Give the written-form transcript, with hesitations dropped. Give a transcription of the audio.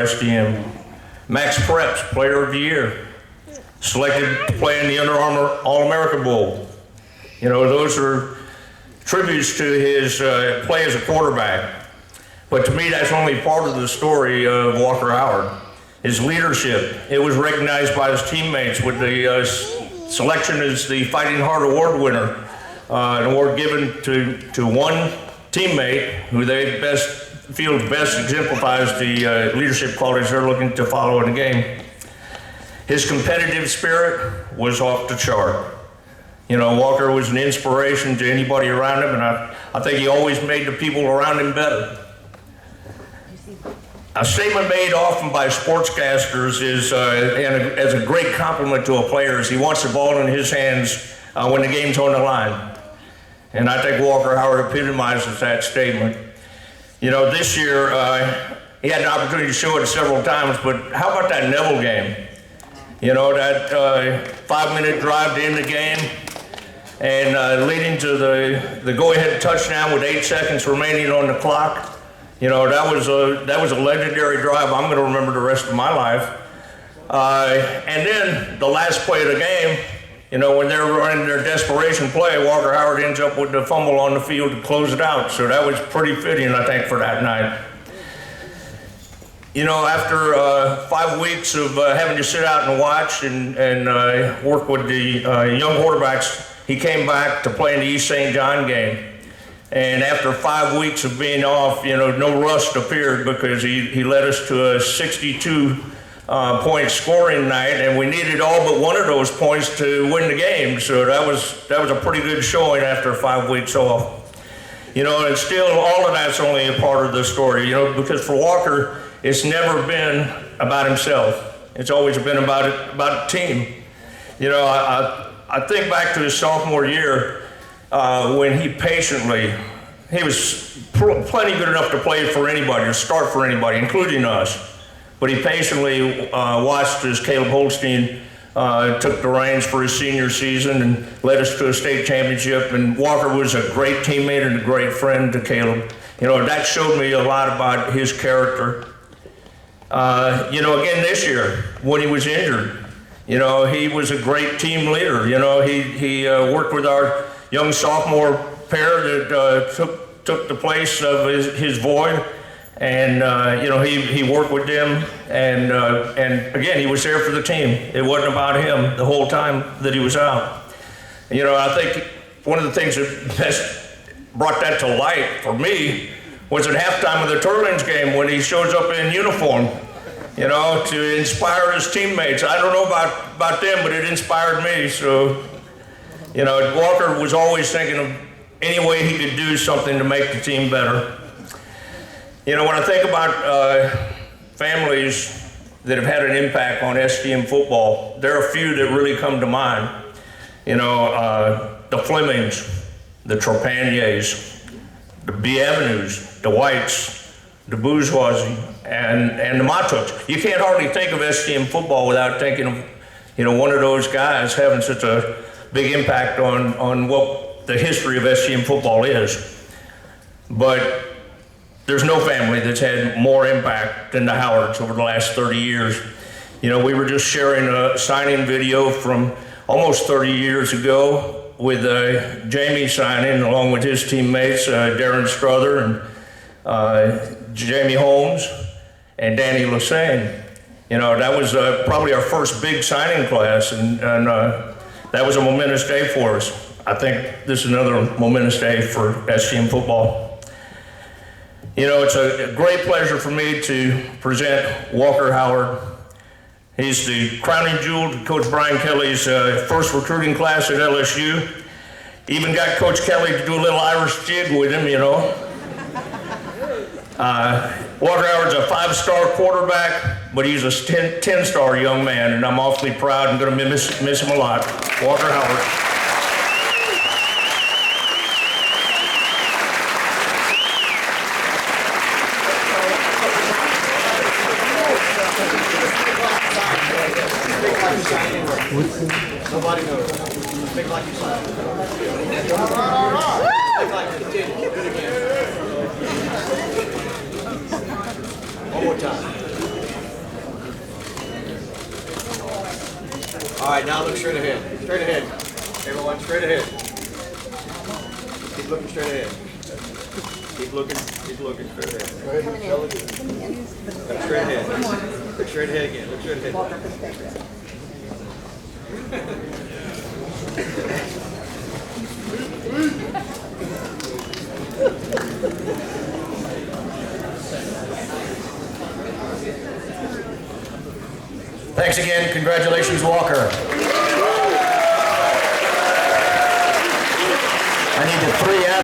SDM. Max Preps, Player of the Year. Selected to play in the Under Armour All-America Bowl. You know, those are tributes to his play as a quarterback. But to me, that's only part of the story of Walker Howard. His leadership, it was recognized by his teammates with the selection as the Fighting Heart Award winner, an award given to one teammate who they feel best exemplifies the leadership qualities they're looking to follow in the game. His competitive spirit was off the chart. You know, Walker was an inspiration to anybody around him, and I think he always made the people around him better. A statement made often by sportscasters is, as a great compliment to a player, is he wants the ball in his hands when the game's on the line. And I think Walker Howard epitomizes that statement. You know, this year, he had an opportunity to show it several times, but how about that Neville game? You know, that 5-minute drive to end the game and leading to the go-ahead touchdown with 8 seconds remaining on the clock. You know, that was a legendary drive I'm going to remember the rest of my life. And then the last play of the game, you know, when they're running their desperation play, Walker Howard ends up with the fumble on the field to close it out. So that was pretty fitting, I think, for that night. You know, after 5 weeks of having to sit out and watch and work with the young quarterbacks, he came back to play in the East St. John game. And after 5 weeks of being off, you know, no rust appeared because he led us to a 62-point scoring night, and we needed all but one of those points to win the game. So that was a pretty good showing after 5 weeks off. You know, and still all of that's only a part of the story, you know, because for Walker, it's never been about himself. It's always been about a team. You know, I think back to his sophomore year when he was plenty good enough to play for anybody, to start for anybody, including us. But he patiently watched as Caleb Holstein took the reins for his senior season and led us to a state championship. And Walker was a great teammate and a great friend to Caleb. You know, that showed me a lot about his character. You know, again this year, when he was injured, you know, he was a great team leader. You know, he worked with our young sophomore pair that took the place of his void. And, you know, he worked with them, and again, he was there for the team. It wasn't about him the whole time that he was out. You know, I think one of the things that best brought that to light for me was at halftime of the Turlings game when he shows up in uniform, you know, to inspire his teammates. I don't know about them, but it inspired me. So, you know, Walker was always thinking of any way he could do something to make the team better. You know, when I think about families that have had an impact on SDM football, there are a few that really come to mind. You know, the Flemings, the Trepaniers, the B. Avenues, the Whites, the Bourgeoisie, and the Matuks. You can't hardly think of SDM football without thinking of, you know, one of those guys having such a big impact on what the history of SDM football is. But there's no family that's had more impact than the Howards over the last 30 years. You know, we were just sharing a signing video from almost 30 years ago with Jamie signing along with his teammates, Darren Strother and Jamie Holmes and Danny Lassane. You know, that was probably our first big signing class, and that was a momentous day for us. I think this is another momentous day for SDM football. You know, it's a great pleasure for me to present Walker Howard. He's the crowning jewel to Coach Brian Kelly's first recruiting class at LSU. Even got Coach Kelly to do a little Irish jig with him, you know. Walker Howard's a 5-star quarterback, but he's a 10-star young man, and I'm awfully proud and going to miss him a lot. Walker Howard. Nobody knows. Think like you said. All right. Think like you did. Do it again. One more time. All right, now look straight ahead. Straight ahead. Everyone, straight ahead. Keep looking straight ahead. Keep looking straight ahead. Look straight ahead. Look straight ahead again. Look straight ahead. Thanks again. Congratulations, Walker. I need the 3 out.